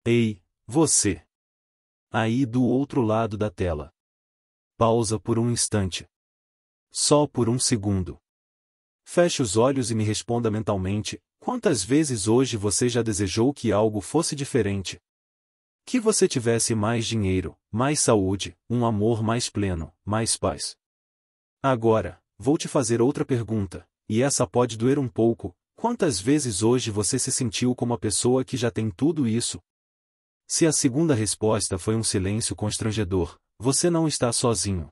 Ei, você! Aí do outro lado da tela. Pausa por um instante. Só por um segundo. Feche os olhos e me responda mentalmente: quantas vezes hoje você já desejou que algo fosse diferente? Que você tivesse mais dinheiro, mais saúde, um amor mais pleno, mais paz. Agora, vou te fazer outra pergunta, e essa pode doer um pouco: quantas vezes hoje você se sentiu como a pessoa que já tem tudo isso? Se a segunda resposta foi um silêncio constrangedor, você não está sozinho.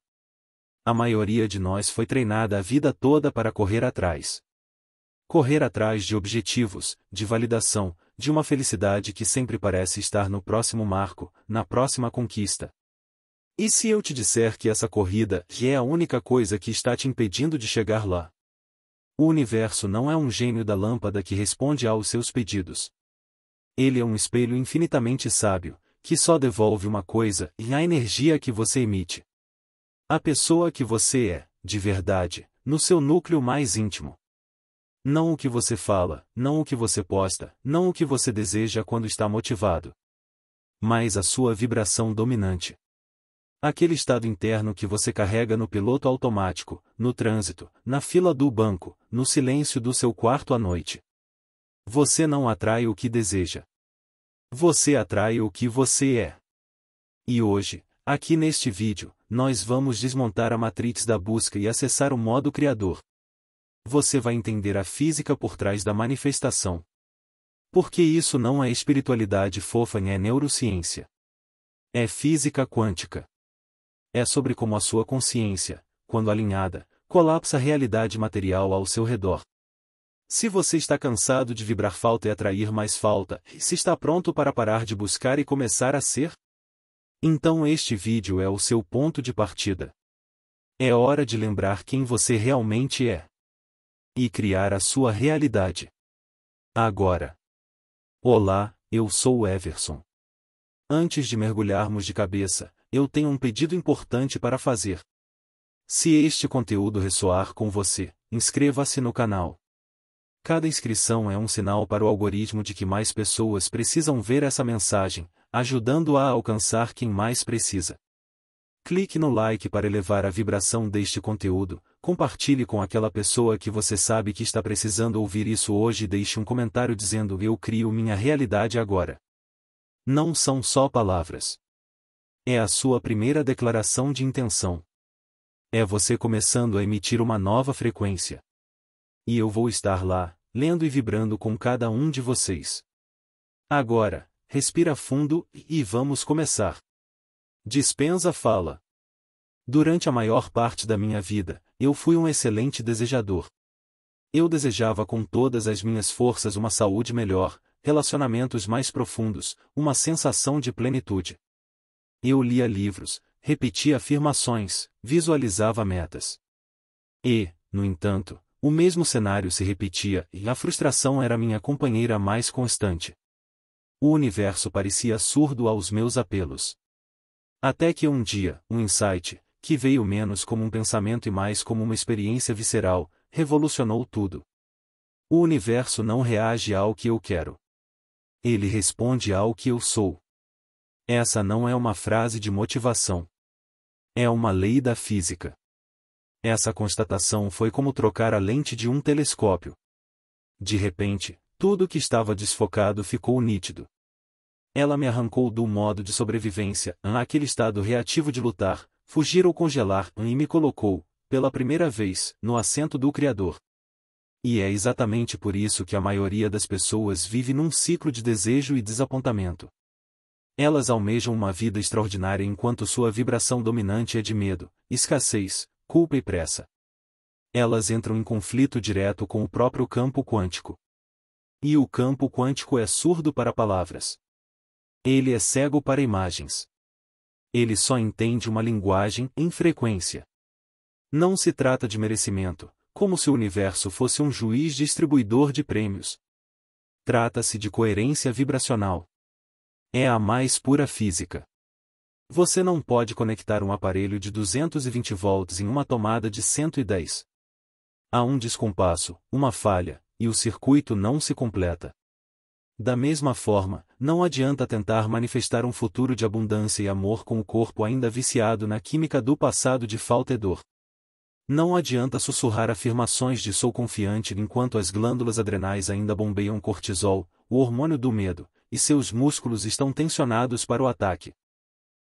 A maioria de nós foi treinada a vida toda para correr atrás. Correr atrás de objetivos, de validação, de uma felicidade que sempre parece estar no próximo marco, na próxima conquista. E se eu te disser que essa corrida é a única coisa que está te impedindo de chegar lá? O universo não é um gênio da lâmpada que responde aos seus pedidos. Ele é um espelho infinitamente sábio, que só devolve uma coisa: a energia que você emite. A pessoa que você é, de verdade, no seu núcleo mais íntimo. Não o que você fala, não o que você posta, não o que você deseja quando está motivado. Mas a sua vibração dominante. Aquele estado interno que você carrega no piloto automático, no trânsito, na fila do banco, no silêncio do seu quarto à noite. Você não atrai o que deseja. Você atrai o que você é. E hoje, aqui neste vídeo, nós vamos desmontar a matrix da busca e acessar o modo criador. Você vai entender a física por trás da manifestação. Porque isso não é espiritualidade fofa, é neurociência. É física quântica. É sobre como a sua consciência, quando alinhada, colapsa a realidade material ao seu redor. Se você está cansado de vibrar falta e atrair mais falta, se está pronto para parar de buscar e começar a ser? Então este vídeo é o seu ponto de partida. É hora de lembrar quem você realmente é. E criar a sua realidade. Agora. Olá, eu sou o Everson. Antes de mergulharmos de cabeça, eu tenho um pedido importante para fazer. Se este conteúdo ressoar com você, inscreva-se no canal. Cada inscrição é um sinal para o algoritmo de que mais pessoas precisam ver essa mensagem, ajudando-a a alcançar quem mais precisa. Clique no like para elevar a vibração deste conteúdo, compartilhe com aquela pessoa que você sabe que está precisando ouvir isso hoje e deixe um comentário dizendo: eu crio minha realidade agora. Não são só palavras. É a sua primeira declaração de intenção. É você começando a emitir uma nova frequência. E eu vou estar lá, lendo e vibrando com cada um de vocês. Agora, respira fundo e vamos começar. Dispensa fala. Durante a maior parte da minha vida, eu fui um excelente desejador. Eu desejava com todas as minhas forças uma saúde melhor, relacionamentos mais profundos, uma sensação de plenitude. Eu lia livros, repetia afirmações, visualizava metas. E, no entanto, o mesmo cenário se repetia e a frustração era minha companheira mais constante. O universo parecia surdo aos meus apelos. Até que um dia, um insight, que veio menos como um pensamento e mais como uma experiência visceral, revolucionou tudo. O universo não reage ao que eu quero. Ele responde ao que eu sou. Essa não é uma frase de motivação. É uma lei da física. Essa constatação foi como trocar a lente de um telescópio. De repente, tudo que estava desfocado ficou nítido. Ela me arrancou do modo de sobrevivência, aquele estado reativo de lutar, fugir ou congelar, e me colocou, pela primeira vez, no assento do Criador. E é exatamente por isso que a maioria das pessoas vive num ciclo de desejo e desapontamento. Elas almejam uma vida extraordinária enquanto sua vibração dominante é de medo, escassez, culpa e pressa. Elas entram em conflito direto com o próprio campo quântico. E o campo quântico é surdo para palavras. Ele é cego para imagens. Ele só entende uma linguagem em frequência. Não se trata de merecimento, como se o universo fosse um juiz distribuidor de prêmios. Trata-se de coerência vibracional. É a mais pura física. Você não pode conectar um aparelho de 220 volts em uma tomada de 110. Há um descompasso, uma falha, e o circuito não se completa. Da mesma forma, não adianta tentar manifestar um futuro de abundância e amor com o corpo ainda viciado na química do passado de falta e dor. Não adianta sussurrar afirmações de sou confiante enquanto as glândulas adrenais ainda bombeiam cortisol, o hormônio do medo, e seus músculos estão tensionados para o ataque.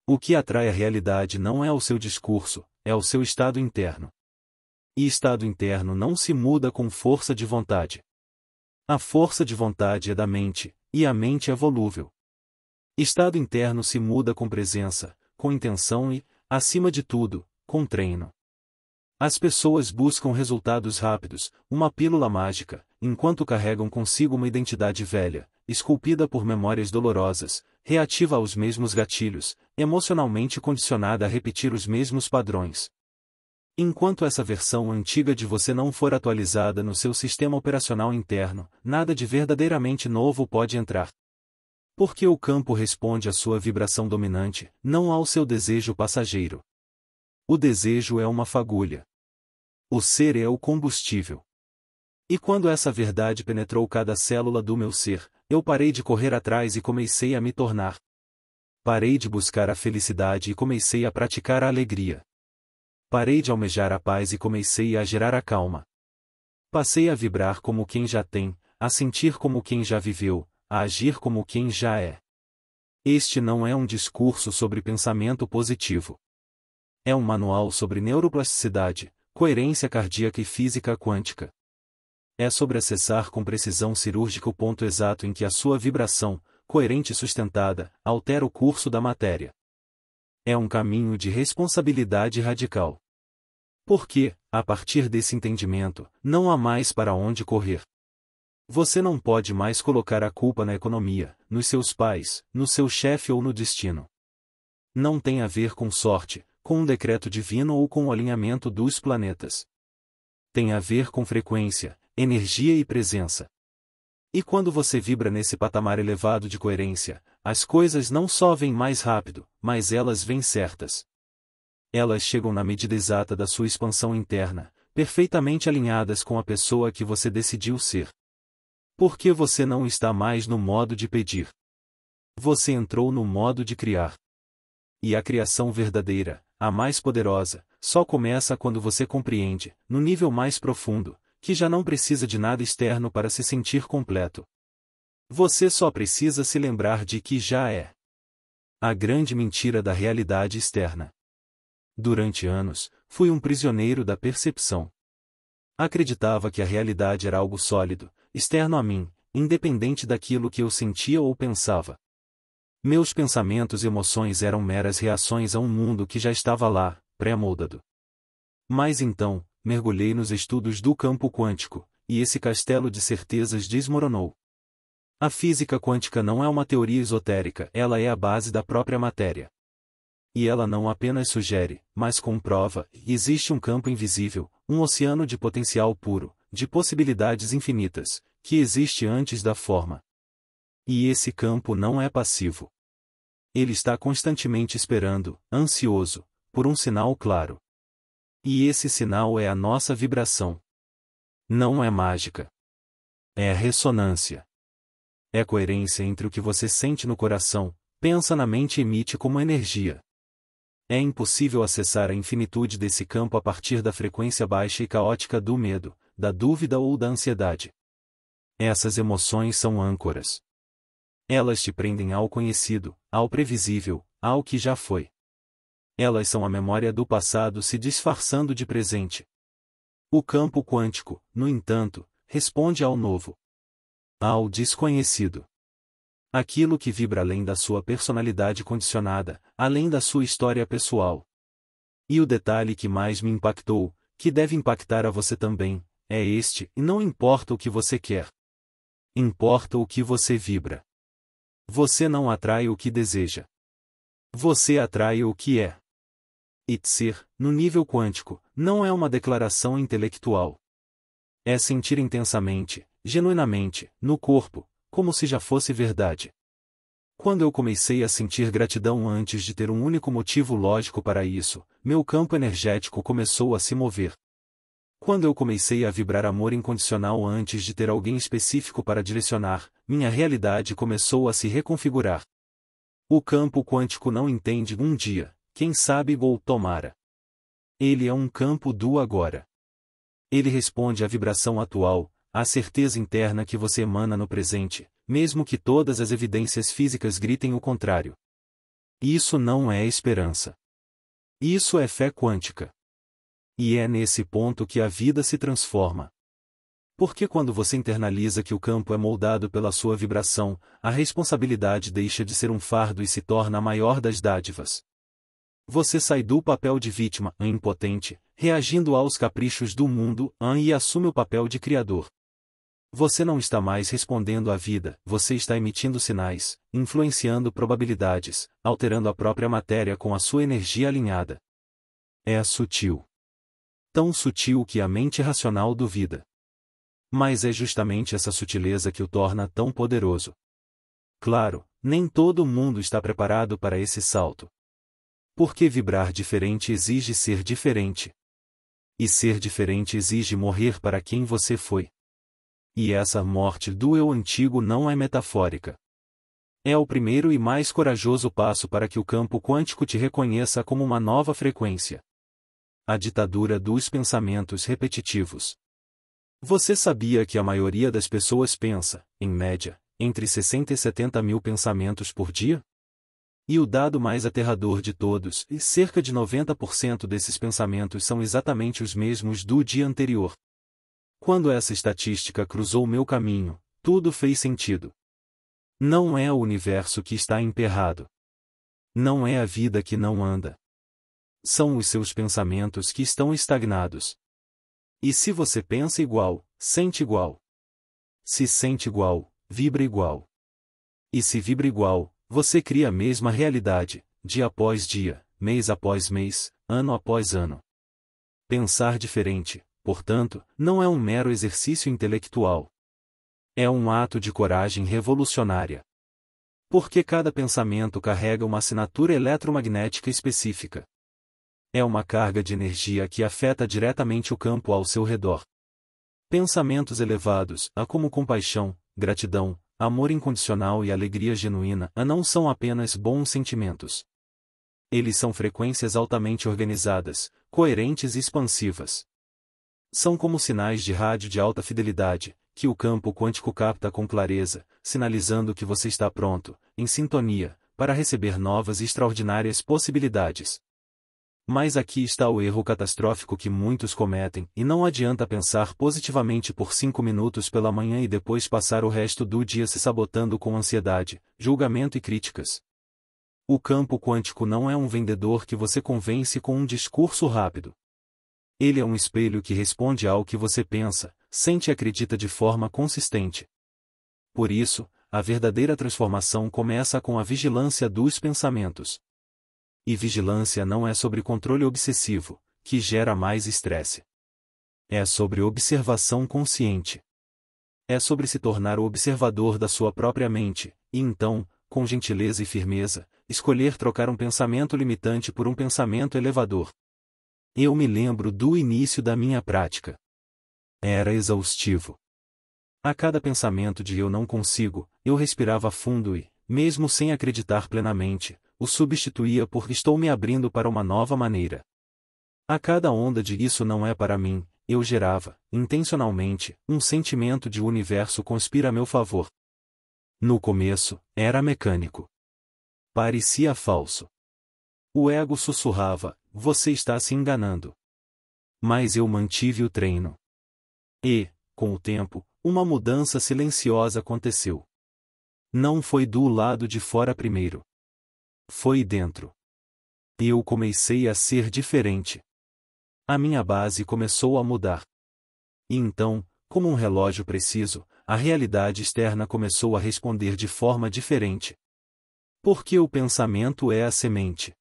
O que atrai a realidade não é o seu discurso, é o seu estado interno. E estado interno não se muda com força de vontade. A força de vontade é da mente, e a mente é volúvel. Estado interno se muda com presença, com intenção e, acima de tudo, com treino. As pessoas buscam resultados rápidos, uma pílula mágica, enquanto carregam consigo uma identidade velha, esculpida por memórias dolorosas, reativa aos mesmos gatilhos, emocionalmente condicionada a repetir os mesmos padrões. Enquanto essa versão antiga de você não for atualizada no seu sistema operacional interno, nada de verdadeiramente novo pode entrar. Porque o campo responde à sua vibração dominante, não ao seu desejo passageiro. O desejo é uma fagulha. O ser é o combustível. E quando essa verdade penetrou cada célula do meu ser, eu parei de correr atrás e comecei a me tornar. Parei de buscar a felicidade e comecei a praticar a alegria. Parei de almejar a paz e comecei a gerar a calma. Passei a vibrar como quem já tem, a sentir como quem já viveu, a agir como quem já é. Este não é um discurso sobre pensamento positivo. É um manual sobre neuroplasticidade, coerência cardíaca e física quântica. É sobre acessar com precisão cirúrgica o ponto exato em que a sua vibração, coerente e sustentada, altera o curso da matéria. É um caminho de responsabilidade radical. Porque, a partir desse entendimento, não há mais para onde correr. Você não pode mais colocar a culpa na economia, nos seus pais, no seu chefe ou no destino. Não tem a ver com sorte, com um decreto divino ou com o alinhamento dos planetas. Tem a ver com frequência, energia e presença. E quando você vibra nesse patamar elevado de coerência, as coisas não só vêm mais rápido, mas elas vêm certas. Elas chegam na medida exata da sua expansão interna, perfeitamente alinhadas com a pessoa que você decidiu ser. Porque você não está mais no modo de pedir. Você entrou no modo de criar. E a criação verdadeira, a mais poderosa, só começa quando você compreende, no nível mais profundo, que já não precisa de nada externo para se sentir completo. Você só precisa se lembrar de que já é. A grande mentira da realidade externa. Durante anos, fui um prisioneiro da percepção. Acreditava que a realidade era algo sólido, externo a mim, independente daquilo que eu sentia ou pensava. Meus pensamentos e emoções eram meras reações a um mundo que já estava lá, pré-moldado. Mas então, mergulhei nos estudos do campo quântico, e esse castelo de certezas desmoronou. A física quântica não é uma teoria esotérica, ela é a base da própria matéria. E ela não apenas sugere, mas comprova, existe um campo invisível, um oceano de potencial puro, de possibilidades infinitas, que existe antes da forma. E esse campo não é passivo. Ele está constantemente esperando, ansioso, por um sinal claro. E esse sinal é a nossa vibração. Não é mágica. É ressonância. É coerência entre o que você sente no coração, pensa na mente e emite como energia. É impossível acessar a infinitude desse campo a partir da frequência baixa e caótica do medo, da dúvida ou da ansiedade. Essas emoções são âncoras. Elas te prendem ao conhecido, ao previsível, ao que já foi. Elas são a memória do passado se disfarçando de presente. O campo quântico, no entanto, responde ao novo. Ao desconhecido. Aquilo que vibra além da sua personalidade condicionada, além da sua história pessoal. E o detalhe que mais me impactou, que deve impactar a você também, é este, e não importa o que você quer. Importa o que você vibra. Você não atrai o que deseja. Você atrai o que é. E ser, no nível quântico, não é uma declaração intelectual. É sentir intensamente, genuinamente, no corpo, como se já fosse verdade. Quando eu comecei a sentir gratidão antes de ter um único motivo lógico para isso, meu campo energético começou a se mover. Quando eu comecei a vibrar amor incondicional antes de ter alguém específico para direcionar, minha realidade começou a se reconfigurar. O campo quântico não entende um dia, quem sabe ou tomara. Ele é um campo do agora. Ele responde à vibração atual, à certeza interna que você emana no presente, mesmo que todas as evidências físicas gritem o contrário. Isso não é esperança. Isso é fé quântica. E é nesse ponto que a vida se transforma. Porque quando você internaliza que o campo é moldado pela sua vibração, a responsabilidade deixa de ser um fardo e se torna a maior das dádivas. Você sai do papel de vítima, impotente, reagindo aos caprichos do mundo, e assume o papel de criador. Você não está mais respondendo à vida, você está emitindo sinais, influenciando probabilidades, alterando a própria matéria com a sua energia alinhada. É sutil. Tão sutil que a mente racional duvida. Mas é justamente essa sutileza que o torna tão poderoso. Claro, nem todo mundo está preparado para esse salto. Porque vibrar diferente exige ser diferente. E ser diferente exige morrer para quem você foi. E essa morte do eu antigo não é metafórica. É o primeiro e mais corajoso passo para que o campo quântico te reconheça como uma nova frequência. A ditadura dos pensamentos repetitivos. Você sabia que a maioria das pessoas pensa, em média, entre 60 e 70 mil pensamentos por dia? E o dado mais aterrador de todos, cerca de 90% desses pensamentos são exatamente os mesmos do dia anterior. Quando essa estatística cruzou meu caminho, tudo fez sentido. Não é o universo que está emperrado. Não é a vida que não anda. São os seus pensamentos que estão estagnados. E se você pensa igual, sente igual. Se sente igual, vibra igual. E se vibra igual, você cria a mesma realidade, dia após dia, mês após mês, ano após ano. Pensar diferente, portanto, não é um mero exercício intelectual. É um ato de coragem revolucionária. Porque cada pensamento carrega uma assinatura eletromagnética específica. É uma carga de energia que afeta diretamente o campo ao seu redor. Pensamentos elevados, como compaixão, gratidão, amor incondicional e alegria genuína, não são apenas bons sentimentos. Eles são frequências altamente organizadas, coerentes e expansivas. São como sinais de rádio de alta fidelidade, que o campo quântico capta com clareza, sinalizando que você está pronto, em sintonia, para receber novas e extraordinárias possibilidades. Mas aqui está o erro catastrófico que muitos cometem, e não adianta pensar positivamente por 5 minutos pela manhã e depois passar o resto do dia se sabotando com ansiedade, julgamento e críticas. O campo quântico não é um vendedor que você convence com um discurso rápido. Ele é um espelho que responde ao que você pensa, sente e acredita de forma consistente. Por isso, a verdadeira transformação começa com a vigilância dos pensamentos. E vigilância não é sobre controle obsessivo, que gera mais estresse. É sobre observação consciente. É sobre se tornar o observador da sua própria mente, e então, com gentileza e firmeza, escolher trocar um pensamento limitante por um pensamento elevador. Eu me lembro do início da minha prática. Era exaustivo. A cada pensamento de eu não consigo, eu respirava fundo e, mesmo sem acreditar plenamente, o substituía por estou me abrindo para uma nova maneira. A cada onda de isso não é para mim, eu gerava, intencionalmente, um sentimento de o universo conspira a meu favor. No começo, era mecânico. Parecia falso. O ego sussurrava, você está se enganando. Mas eu mantive o treino. E, com o tempo, uma mudança silenciosa aconteceu. Não foi do lado de fora primeiro. Foi dentro. Eu comecei a ser diferente. A minha base começou a mudar. E então, como um relógio preciso, a realidade externa começou a responder de forma diferente. Porque o pensamento é a semente.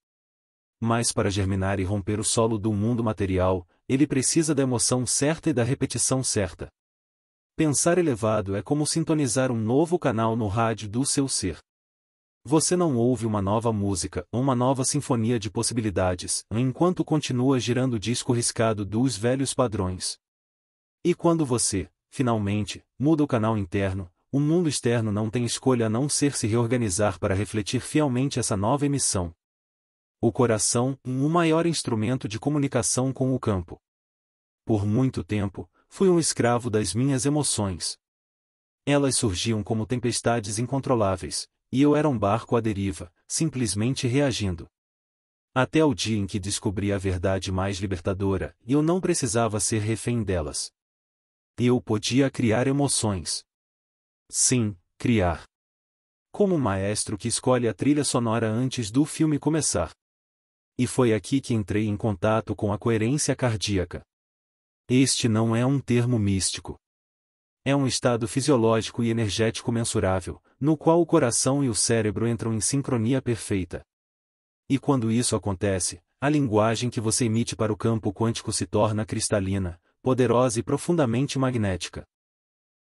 Mas para germinar e romper o solo do mundo material, ele precisa da emoção certa e da repetição certa. Pensar elevado é como sintonizar um novo canal no rádio do seu ser. Você não ouve uma nova música, uma nova sinfonia de possibilidades, enquanto continua girando o disco riscado dos velhos padrões. E quando você, finalmente, muda o canal interno, o mundo externo não tem escolha a não ser se reorganizar para refletir fielmente essa nova emissão. O coração, o maior instrumento de comunicação com o campo. Por muito tempo, fui um escravo das minhas emoções. Elas surgiam como tempestades incontroláveis, e eu era um barco à deriva, simplesmente reagindo. Até o dia em que descobri a verdade mais libertadora, e eu não precisava ser refém delas. Eu podia criar emoções. Sim, criar. Como um maestro que escolhe a trilha sonora antes do filme começar. E foi aqui que entrei em contato com a coerência cardíaca. Este não é um termo místico. É um estado fisiológico e energético mensurável, no qual o coração e o cérebro entram em sincronia perfeita. E quando isso acontece, a linguagem que você emite para o campo quântico se torna cristalina, poderosa e profundamente magnética.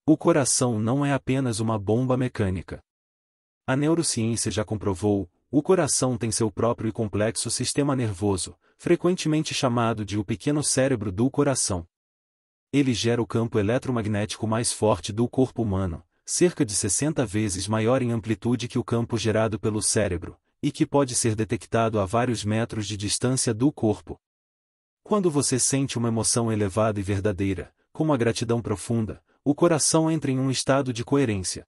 O coração não é apenas uma bomba mecânica. A neurociência já comprovou, o coração tem seu próprio e complexo sistema nervoso, frequentemente chamado de o pequeno cérebro do coração. Ele gera o campo eletromagnético mais forte do corpo humano, cerca de 60 vezes maior em amplitude que o campo gerado pelo cérebro, e que pode ser detectado a vários metros de distância do corpo. Quando você sente uma emoção elevada e verdadeira, como a gratidão profunda, o coração entra em um estado de coerência.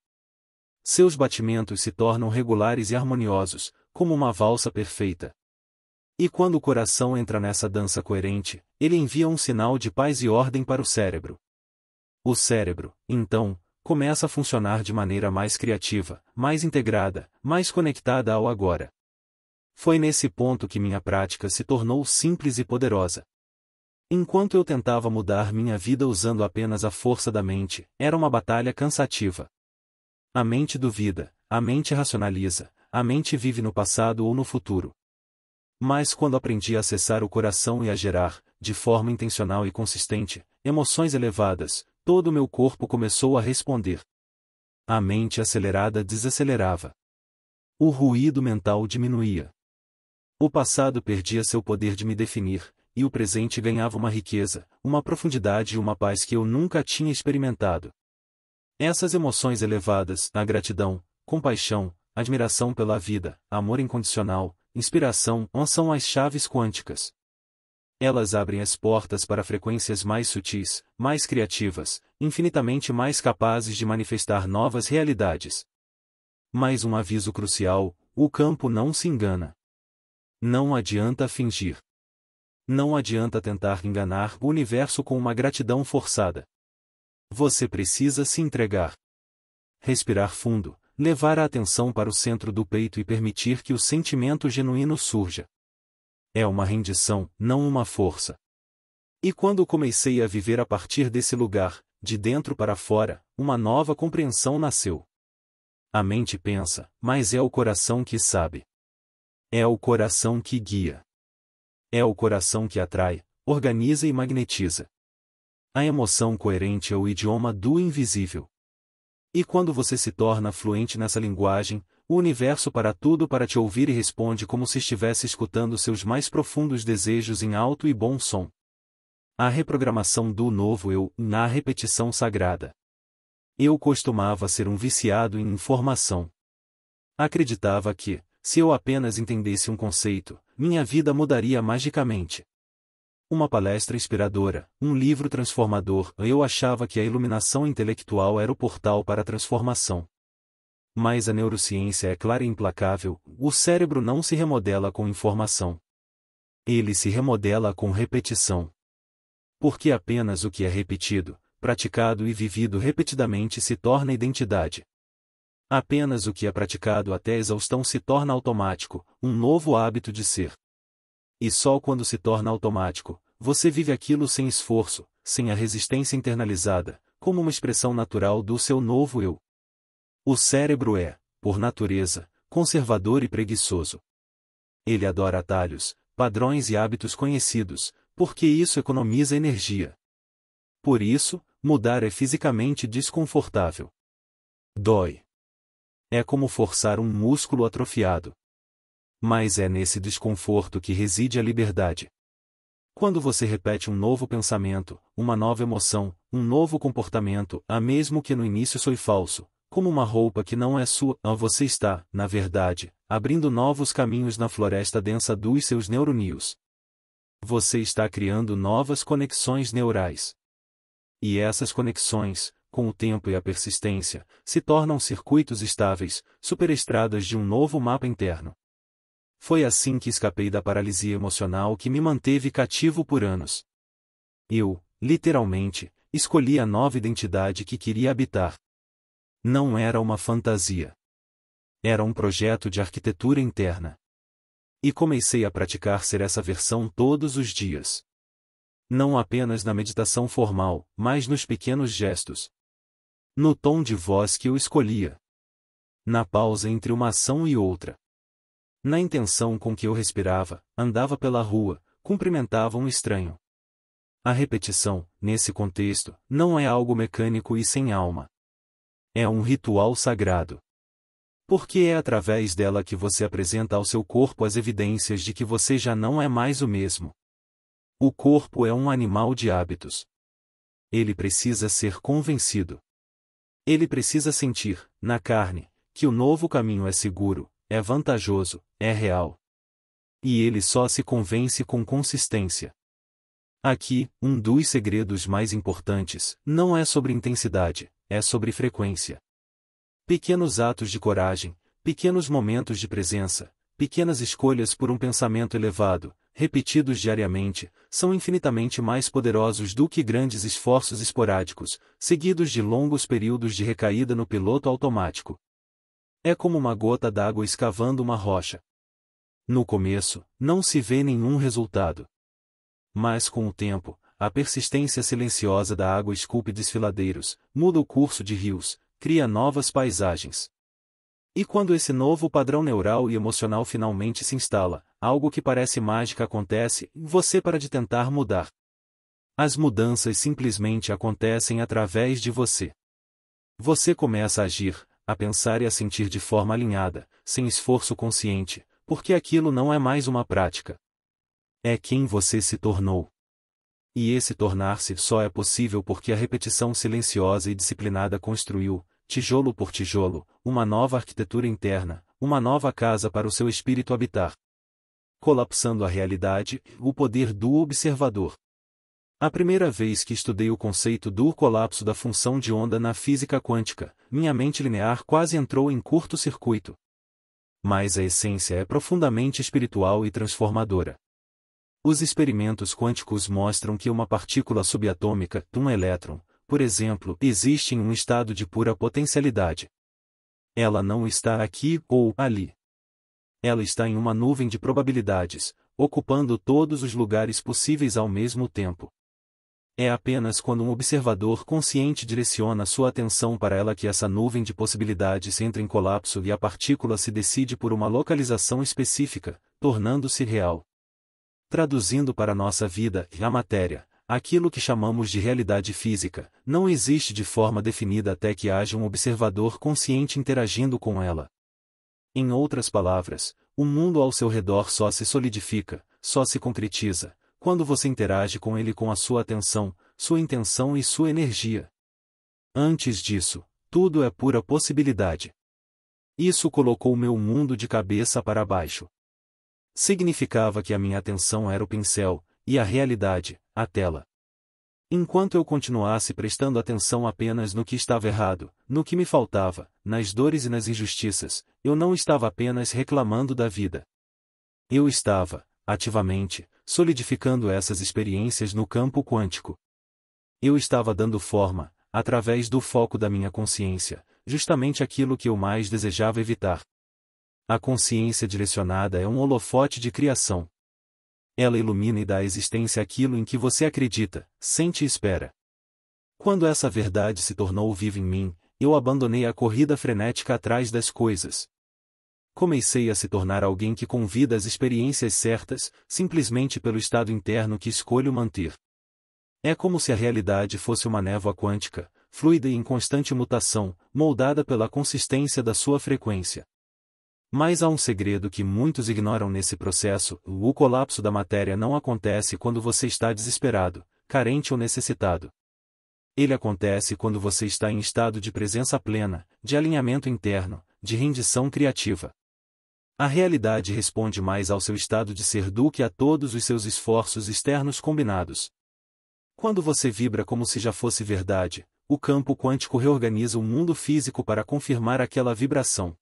Seus batimentos se tornam regulares e harmoniosos, como uma valsa perfeita. E quando o coração entra nessa dança coerente, ele envia um sinal de paz e ordem para o cérebro. O cérebro, então, começa a funcionar de maneira mais criativa, mais integrada, mais conectada ao agora. Foi nesse ponto que minha prática se tornou simples e poderosa. Enquanto eu tentava mudar minha vida usando apenas a força da mente, era uma batalha cansativa. A mente duvida, a mente racionaliza, a mente vive no passado ou no futuro. Mas quando aprendi a acessar o coração e a gerar, de forma intencional e consistente, emoções elevadas, todo o meu corpo começou a responder. A mente acelerada desacelerava. O ruído mental diminuía. O passado perdia seu poder de me definir, e o presente ganhava uma riqueza, uma profundidade e uma paz que eu nunca tinha experimentado. Essas emoções elevadas, a gratidão, compaixão, admiração pela vida, amor incondicional, inspiração, são as chaves quânticas. Elas abrem as portas para frequências mais sutis, mais criativas, infinitamente mais capazes de manifestar novas realidades. Mais um aviso crucial: o campo não se engana. Não adianta fingir. Não adianta tentar enganar o universo com uma gratidão forçada. Você precisa se entregar. Respirar fundo, levar a atenção para o centro do peito e permitir que o sentimento genuíno surja. É uma rendição, não uma força. E quando comecei a viver a partir desse lugar, de dentro para fora, uma nova compreensão nasceu. A mente pensa, mas é o coração que sabe. É o coração que guia. É o coração que atrai, organiza e magnetiza. A emoção coerente é o idioma do invisível. E quando você se torna fluente nessa linguagem, o universo para tudo para te ouvir e responde como se estivesse escutando seus mais profundos desejos em alto e bom som. A reprogramação do novo eu, na repetição sagrada. Eu costumava ser um viciado em informação. Acreditava que, se eu apenas entendesse um conceito, minha vida mudaria magicamente. Uma palestra inspiradora, um livro transformador, eu achava que a iluminação intelectual era o portal para a transformação. Mas a neurociência é clara e implacável: o cérebro não se remodela com informação. Ele se remodela com repetição. Porque apenas o que é repetido, praticado e vivido repetidamente se torna identidade. Apenas o que é praticado até a exaustão se torna automático, um novo hábito de ser. E só quando se torna automático, você vive aquilo sem esforço, sem a resistência internalizada, como uma expressão natural do seu novo eu. O cérebro é, por natureza, conservador e preguiçoso. Ele adora atalhos, padrões e hábitos conhecidos, porque isso economiza energia. Por isso, mudar é fisicamente desconfortável. Dói. É como forçar um músculo atrofiado. Mas é nesse desconforto que reside a liberdade. Quando você repete um novo pensamento, uma nova emoção, um novo comportamento, mesmo que no início soe falso, Como uma roupa que não é sua, você está, na verdade, abrindo novos caminhos na floresta densa dos seus neurônios. Você está criando novas conexões neurais. E essas conexões, com o tempo e a persistência, se tornam circuitos estáveis, superestradas de um novo mapa interno. Foi assim que escapei da paralisia emocional que me manteve cativo por anos. Eu, literalmente, escolhi a nova identidade que queria habitar. Não era uma fantasia. Era um projeto de arquitetura interna. E comecei a praticar ser essa versão todos os dias. Não apenas na meditação formal, mas nos pequenos gestos. No tom de voz que eu escolhia. Na pausa entre uma ação e outra. Na intenção com que eu respirava, andava pela rua, cumprimentava um estranho. A repetição, nesse contexto, não é algo mecânico e sem alma. É um ritual sagrado. Porque é através dela que você apresenta ao seu corpo as evidências de que você já não é mais o mesmo. O corpo é um animal de hábitos. Ele precisa ser convencido. Ele precisa sentir, na carne, que o novo caminho é seguro, é vantajoso, é real. E ele só se convence com consistência. Aqui, um dos segredos mais importantes, não é sobre intensidade, é sobre frequência. Pequenos atos de coragem, pequenos momentos de presença, pequenas escolhas por um pensamento elevado, repetidos diariamente, são infinitamente mais poderosos do que grandes esforços esporádicos, seguidos de longos períodos de recaída no piloto automático. É como uma gota d'água escavando uma rocha. No começo, não se vê nenhum resultado. Mas com o tempo, a persistência silenciosa da água esculpe desfiladeiros, muda o curso de rios, cria novas paisagens. E quando esse novo padrão neural e emocional finalmente se instala, algo que parece mágica acontece, você para de tentar mudar. As mudanças simplesmente acontecem através de você. Você começa a agir, a pensar e a sentir de forma alinhada, sem esforço consciente, porque aquilo não é mais uma prática. É quem você se tornou. E esse tornar-se só é possível porque a repetição silenciosa e disciplinada construiu, tijolo por tijolo, uma nova arquitetura interna, uma nova casa para o seu espírito habitar. Colapsando a realidade, o poder do observador. A primeira vez que estudei o conceito do colapso da função de onda na física quântica, minha mente linear quase entrou em curto-circuito. Mas a essência é profundamente espiritual e transformadora. Os experimentos quânticos mostram que uma partícula subatômica, um elétron, por exemplo, existe em um estado de pura potencialidade. Ela não está aqui ou ali. Ela está em uma nuvem de probabilidades, ocupando todos os lugares possíveis ao mesmo tempo. É apenas quando um observador consciente direciona sua atenção para ela que essa nuvem de possibilidades entra em colapso e a partícula se decide por uma localização específica, tornando-se real. Traduzindo para nossa vida e a matéria, aquilo que chamamos de realidade física, não existe de forma definida até que haja um observador consciente interagindo com ela. Em outras palavras, o mundo ao seu redor só se solidifica, só se concretiza, quando você interage com ele com a sua atenção, sua intenção e sua energia. Antes disso, tudo é pura possibilidade. Isso colocou meu mundo de cabeça para baixo. Significava que a minha atenção era o pincel, e a realidade, a tela. Enquanto eu continuasse prestando atenção apenas no que estava errado, no que me faltava, nas dores e nas injustiças, eu não estava apenas reclamando da vida. Eu estava, ativamente, solidificando essas experiências no campo quântico. Eu estava dando forma, através do foco da minha consciência, justamente aquilo que eu mais desejava evitar. A consciência direcionada é um holofote de criação. Ela ilumina e dá à existência aquilo em que você acredita, sente e espera. Quando essa verdade se tornou viva em mim, eu abandonei a corrida frenética atrás das coisas. Comecei a se tornar alguém que convida as experiências certas, simplesmente pelo estado interno que escolho manter. É como se a realidade fosse uma névoa quântica, fluida e em constante mutação, moldada pela consistência da sua frequência. Mas há um segredo que muitos ignoram nesse processo: o colapso da matéria não acontece quando você está desesperado, carente ou necessitado. Ele acontece quando você está em estado de presença plena, de alinhamento interno, de rendição criativa. A realidade responde mais ao seu estado de ser do que a todos os seus esforços externos combinados. Quando você vibra como se já fosse verdade, o campo quântico reorganiza o mundo físico para confirmar aquela vibração.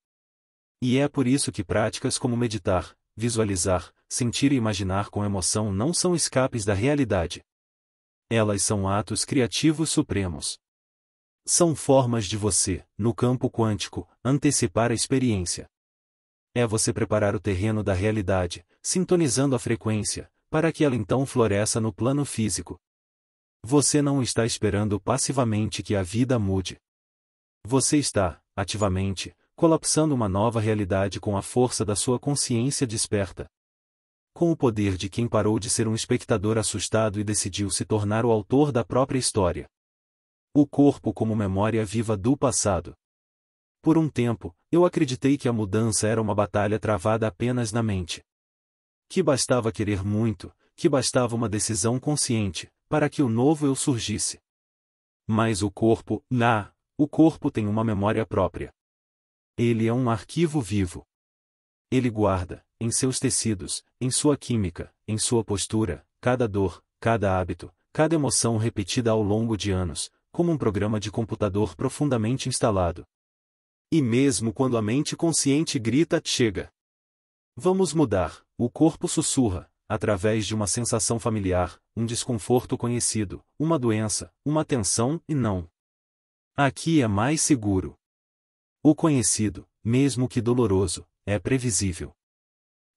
E é por isso que práticas como meditar, visualizar, sentir e imaginar com emoção não são escapes da realidade. Elas são atos criativos supremos. São formas de você, no campo quântico, antecipar a experiência. É você preparar o terreno da realidade, sintonizando a frequência, para que ela então floresça no plano físico. Você não está esperando passivamente que a vida mude. Você está, ativamente, colapsando uma nova realidade com a força da sua consciência desperta. Com o poder de quem parou de ser um espectador assustado e decidiu se tornar o autor da própria história. O corpo como memória viva do passado. Por um tempo, eu acreditei que a mudança era uma batalha travada apenas na mente. Que bastava querer muito, que bastava uma decisão consciente, para que o novo eu surgisse. Mas o corpo tem uma memória própria. Ele é um arquivo vivo. Ele guarda, em seus tecidos, em sua química, em sua postura, cada dor, cada hábito, cada emoção repetida ao longo de anos, como um programa de computador profundamente instalado. E mesmo quando a mente consciente grita, chega. Vamos mudar, o corpo sussurra, através de uma sensação familiar, um desconforto conhecido, uma doença, uma tensão e não. Aqui é mais seguro. O conhecido, mesmo que doloroso, é previsível.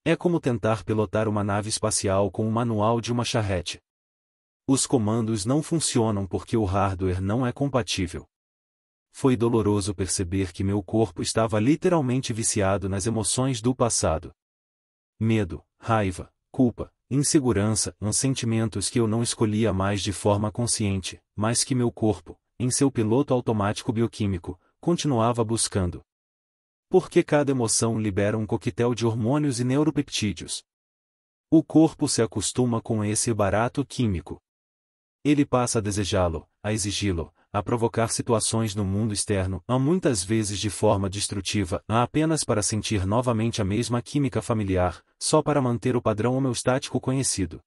É como tentar pilotar uma nave espacial com o manual de uma charrete. Os comandos não funcionam porque o hardware não é compatível. Foi doloroso perceber que meu corpo estava literalmente viciado nas emoções do passado. Medo, raiva, culpa, insegurança, sentimentos que eu não escolhia mais de forma consciente, mas que meu corpo, em seu piloto automático bioquímico, continuava buscando. Porque cada emoção libera um coquetel de hormônios e neuropeptídeos. O corpo se acostuma com esse barato químico. Ele passa a desejá-lo, a exigi-lo, a provocar situações no mundo externo, muitas vezes de forma destrutiva, apenas para sentir novamente a mesma química familiar, só para manter o padrão homeostático conhecido.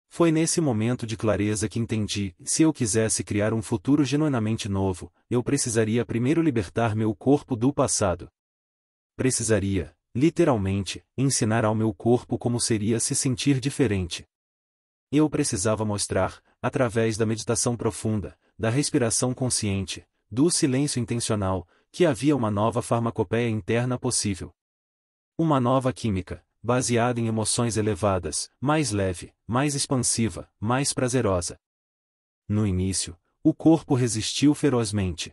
Foi nesse momento de clareza que entendi, se eu quisesse criar um futuro genuinamente novo, eu precisaria primeiro libertar meu corpo do passado. Precisaria, literalmente, ensinar ao meu corpo como seria se sentir diferente. Eu precisava mostrar, através da meditação profunda, da respiração consciente, do silêncio intencional, que havia uma nova farmacopeia interna possível. Uma nova química, baseada em emoções elevadas, mais leve, mais expansiva, mais prazerosa. No início, o corpo resistiu ferozmente.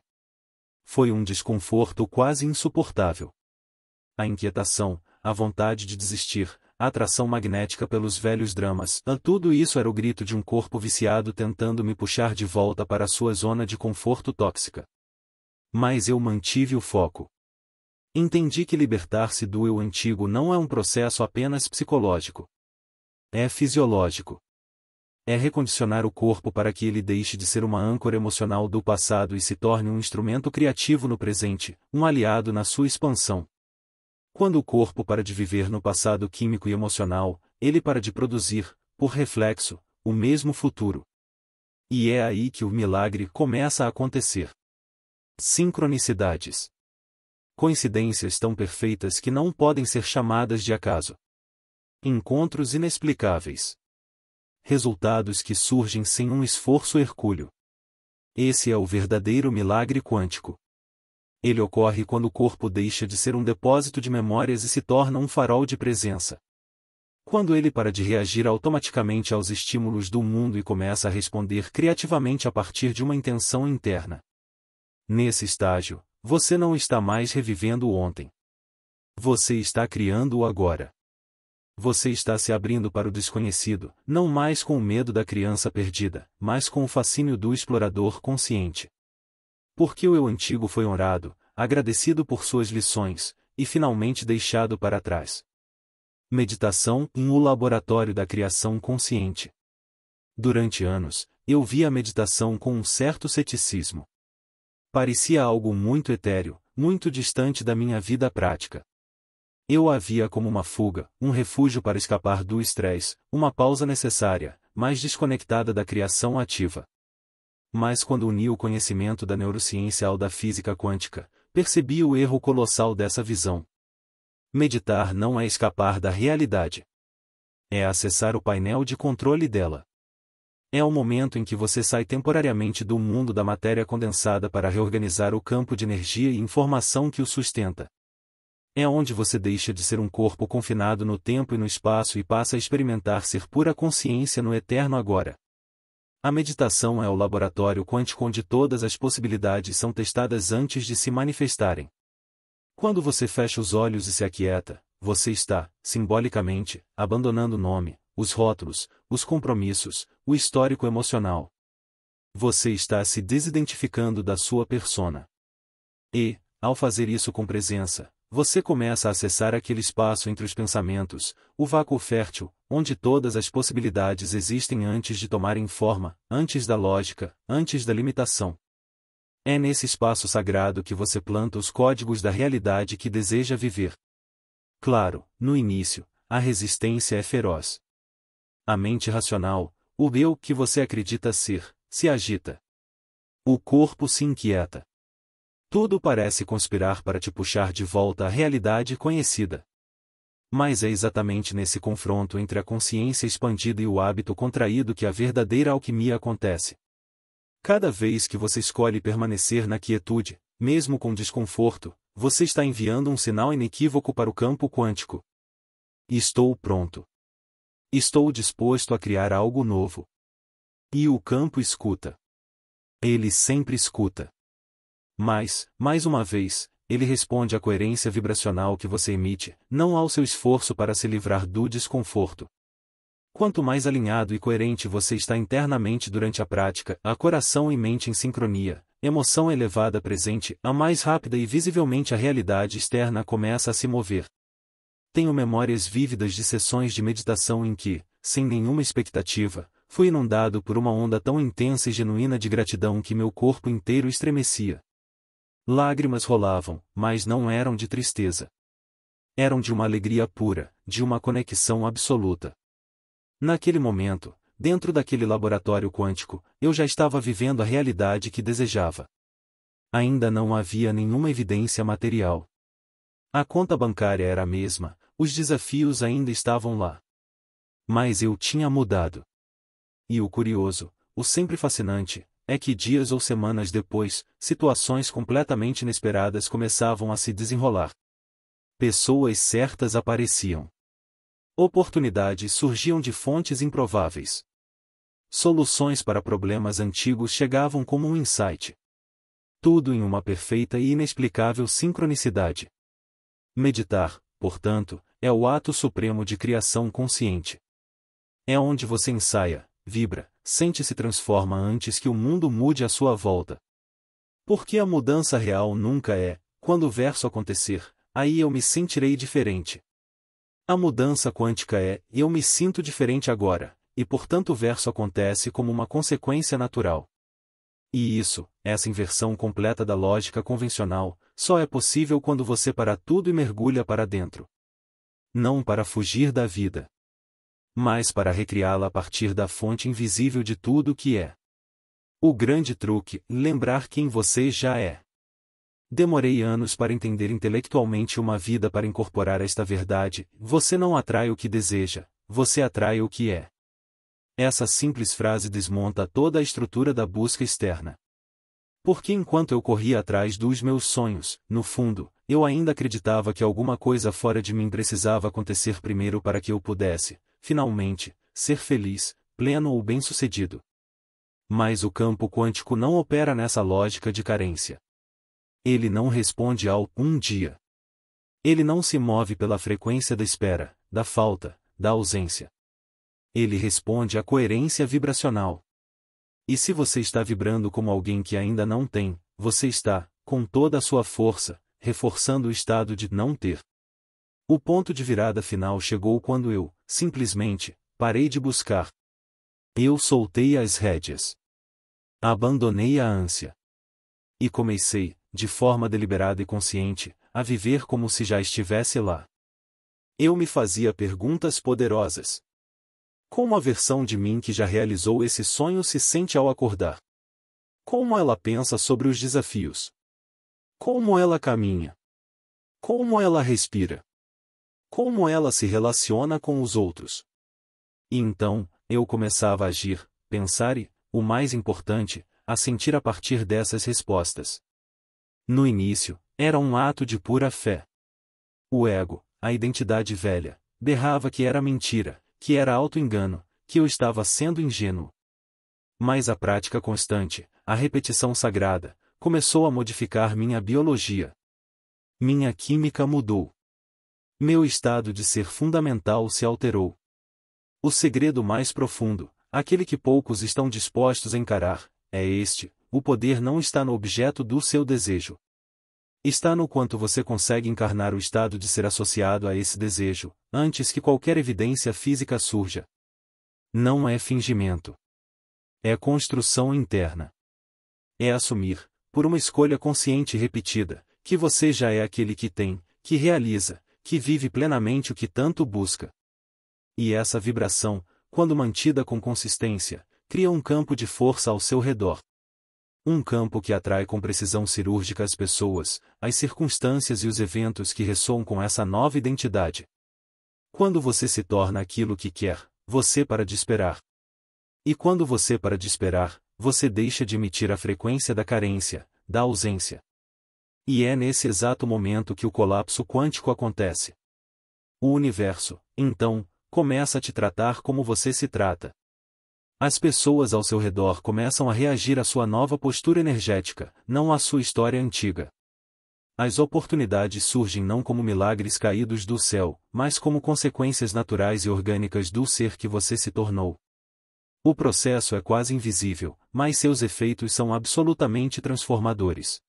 Foi um desconforto quase insuportável. A inquietação, a vontade de desistir, a atração magnética pelos velhos dramas, tudo isso era o grito de um corpo viciado tentando me puxar de volta para sua zona de conforto tóxica. Mas eu mantive o foco. Entendi que libertar-se do eu antigo não é um processo apenas psicológico. É fisiológico. É recondicionar o corpo para que ele deixe de ser uma âncora emocional do passado e se torne um instrumento criativo no presente, um aliado na sua expansão. Quando o corpo para de viver no passado químico e emocional, ele para de produzir, por reflexo, o mesmo futuro. E é aí que o milagre começa a acontecer. Sincronicidades. Coincidências tão perfeitas que não podem ser chamadas de acaso. Encontros inexplicáveis. Resultados que surgem sem um esforço hercúleo. Esse é o verdadeiro milagre quântico. Ele ocorre quando o corpo deixa de ser um depósito de memórias e se torna um farol de presença. Quando ele para de reagir automaticamente aos estímulos do mundo e começa a responder criativamente a partir de uma intenção interna. Nesse estágio, você não está mais revivendo o ontem. Você está criando o agora. Você está se abrindo para o desconhecido, não mais com o medo da criança perdida, mas com o fascínio do explorador consciente. Porque o eu antigo foi honrado, agradecido por suas lições, e finalmente deixado para trás. Meditação em o laboratório da criação consciente. Durante anos, eu via a meditação com um certo ceticismo. Parecia algo muito etéreo, muito distante da minha vida prática. Eu a via como uma fuga, um refúgio para escapar do estresse, uma pausa necessária, mas desconectada da criação ativa. Mas quando uni o conhecimento da neurociência ao da física quântica, percebi o erro colossal dessa visão. Meditar não é escapar da realidade. É acessar o painel de controle dela. É o momento em que você sai temporariamente do mundo da matéria condensada para reorganizar o campo de energia e informação que o sustenta. É onde você deixa de ser um corpo confinado no tempo e no espaço e passa a experimentar ser pura consciência no eterno agora. A meditação é o laboratório quântico onde todas as possibilidades são testadas antes de se manifestarem. Quando você fecha os olhos e se aquieta, você está, simbolicamente, abandonando o nome, os rótulos, os compromissos, o histórico emocional. Você está se desidentificando da sua persona. E, ao fazer isso com presença, você começa a acessar aquele espaço entre os pensamentos, o vácuo fértil, onde todas as possibilidades existem antes de tomarem forma, antes da lógica, antes da limitação. É nesse espaço sagrado que você planta os códigos da realidade que deseja viver. Claro, no início, a resistência é feroz. A mente racional, o eu que você acredita ser, se agita. O corpo se inquieta. Tudo parece conspirar para te puxar de volta à realidade conhecida. Mas é exatamente nesse confronto entre a consciência expandida e o hábito contraído que a verdadeira alquimia acontece. Cada vez que você escolhe permanecer na quietude, mesmo com desconforto, você está enviando um sinal inequívoco para o campo quântico. Estou pronto. Estou disposto a criar algo novo. E o campo escuta. Ele sempre escuta. Mas, mais uma vez, ele responde à coerência vibracional que você emite, não ao seu esforço para se livrar do desconforto. Quanto mais alinhado e coerente você está internamente durante a prática, a coração e mente em sincronia, emoção elevada presente, a mais rápida e visivelmente a realidade externa começa a se mover. Tenho memórias vívidas de sessões de meditação em que, sem nenhuma expectativa, fui inundado por uma onda tão intensa e genuína de gratidão que meu corpo inteiro estremecia. Lágrimas rolavam, mas não eram de tristeza. Eram de uma alegria pura, de uma conexão absoluta. Naquele momento, dentro daquele laboratório quântico, eu já estava vivendo a realidade que desejava. Ainda não havia nenhuma evidência material. A conta bancária era a mesma, os desafios ainda estavam lá. Mas eu tinha mudado. E o curioso, o sempre fascinante, é que dias ou semanas depois, situações completamente inesperadas começavam a se desenrolar. Pessoas certas apareciam. Oportunidades surgiam de fontes improváveis. Soluções para problemas antigos chegavam como um insight. Tudo em uma perfeita e inexplicável sincronicidade. Meditar, portanto, é o ato supremo de criação consciente. É onde você ensaia, vibra, sente e se transforma antes que o mundo mude à sua volta. Porque a mudança real nunca é, quando o verso acontecer, aí eu me sentirei diferente. A mudança quântica é, eu me sinto diferente agora, e portanto o verso acontece como uma consequência natural. E isso, essa inversão completa da lógica convencional, só é possível quando você para tudo e mergulha para dentro. Não para fugir da vida, mas para recriá-la a partir da fonte invisível de tudo o que é. O grande truque, lembrar quem você já é. Demorei anos para entender intelectualmente uma vida para incorporar esta verdade: você não atrai o que deseja, você atrai o que é. Essa simples frase desmonta toda a estrutura da busca externa. Porque enquanto eu corria atrás dos meus sonhos, no fundo, eu ainda acreditava que alguma coisa fora de mim precisava acontecer primeiro para que eu pudesse, finalmente, ser feliz, pleno ou bem-sucedido. Mas o campo quântico não opera nessa lógica de carência. Ele não responde ao um dia. Ele não se move pela frequência da espera, da falta, da ausência. Ele responde à coerência vibracional. E se você está vibrando como alguém que ainda não tem, você está, com toda a sua força, reforçando o estado de não ter. O ponto de virada final chegou quando eu, simplesmente, parei de buscar. Eu soltei as rédeas. Abandonei a ânsia. E comecei, de forma deliberada e consciente, a viver como se já estivesse lá. Eu me fazia perguntas poderosas. Como a versão de mim que já realizou esse sonho se sente ao acordar? Como ela pensa sobre os desafios? Como ela caminha? Como ela respira? Como ela se relaciona com os outros? E então, eu começava a agir, pensar e, o mais importante, a sentir a partir dessas respostas. No início, era um ato de pura fé. O ego, a identidade velha, berrava que era mentira, que era auto-engano, que eu estava sendo ingênuo. Mas a prática constante, a repetição sagrada, começou a modificar minha biologia. Minha química mudou. Meu estado de ser fundamental se alterou. O segredo mais profundo, aquele que poucos estão dispostos a encarar, é este: o poder não está no objeto do seu desejo. Está no quanto você consegue encarnar o estado de ser associado a esse desejo, antes que qualquer evidência física surja. Não é fingimento. É construção interna. É assumir, por uma escolha consciente e repetida, que você já é aquele que tem, que realiza, que vive plenamente o que tanto busca. E essa vibração, quando mantida com consistência, cria um campo de força ao seu redor. Um campo que atrai com precisão cirúrgica as pessoas, as circunstâncias e os eventos que ressoam com essa nova identidade. Quando você se torna aquilo que quer, você para de esperar. E quando você para de esperar, você deixa de emitir a frequência da carência, da ausência. E é nesse exato momento que o colapso quântico acontece. O universo, então, começa a te tratar como você se trata. As pessoas ao seu redor começam a reagir à sua nova postura energética, não à sua história antiga. As oportunidades surgem não como milagres caídos do céu, mas como consequências naturais e orgânicas do ser que você se tornou. O processo é quase invisível, mas seus efeitos são absolutamente transformadores.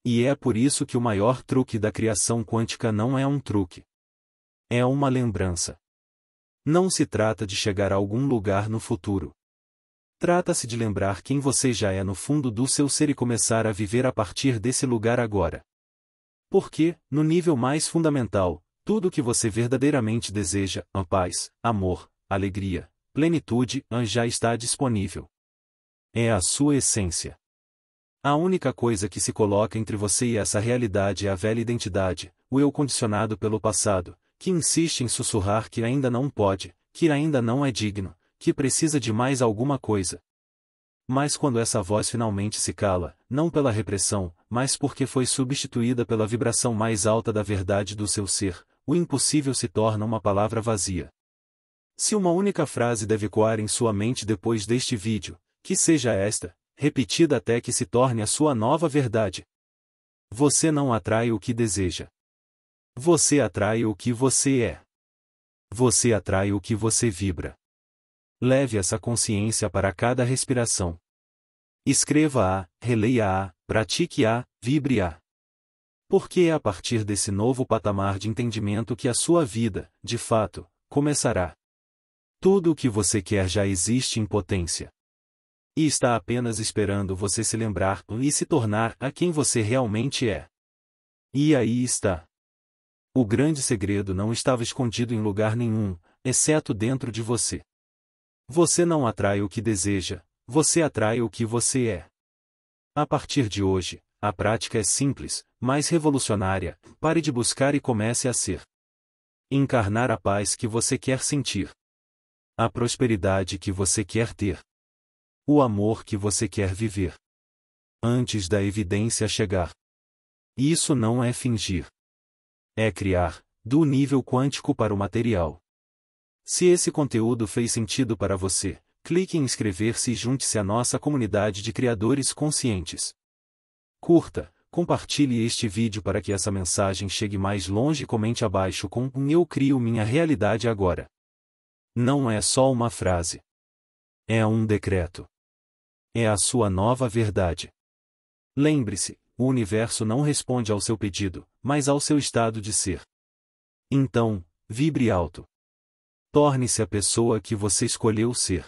E é por isso que o maior truque da criação quântica não é um truque. É uma lembrança. Não se trata de chegar a algum lugar no futuro. Trata-se de lembrar quem você já é no fundo do seu ser e começar a viver a partir desse lugar agora. Porque, no nível mais fundamental, tudo o que você verdadeiramente deseja, a paz, amor, alegria, plenitude, já está disponível. É a sua essência. A única coisa que se coloca entre você e essa realidade é a velha identidade, o eu condicionado pelo passado, que insiste em sussurrar que ainda não pode, que ainda não é digno, que precisa de mais alguma coisa. Mas quando essa voz finalmente se cala, não pela repressão, mas porque foi substituída pela vibração mais alta da verdade do seu ser, o impossível se torna uma palavra vazia. Se uma única frase deve ecoar em sua mente depois deste vídeo, que seja esta, repetida até que se torne a sua nova verdade. Você não atrai o que deseja. Você atrai o que você é. Você atrai o que você vibra. Leve essa consciência para cada respiração. Escreva-a, releia-a, pratique-a, vibre-a. Porque é a partir desse novo patamar de entendimento que a sua vida, de fato, começará. Tudo o que você quer já existe em potência. E está apenas esperando você se lembrar e se tornar a quem você realmente é. E aí está. O grande segredo não estava escondido em lugar nenhum, exceto dentro de você. Você não atrai o que deseja, você atrai o que você é. A partir de hoje, a prática é simples, mas revolucionária. Pare de buscar e comece a ser. Encarnar a paz que você quer sentir. A prosperidade que você quer ter. O amor que você quer viver. Antes da evidência chegar. Isso não é fingir. É criar, do nível quântico para o material. Se esse conteúdo fez sentido para você, clique em inscrever-se e junte-se à nossa comunidade de criadores conscientes. Curta, compartilhe este vídeo para que essa mensagem chegue mais longe e comente abaixo com "Eu crio minha realidade agora". Não é só uma frase. É um decreto. É a sua nova verdade. Lembre-se, o universo não responde ao seu pedido, mas ao seu estado de ser. Então, vibre alto. Torne-se a pessoa que você escolheu ser.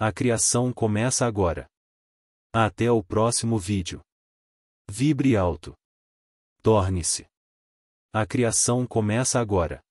A criação começa agora. Até o próximo vídeo. Vibre alto. Torne-se. A criação começa agora.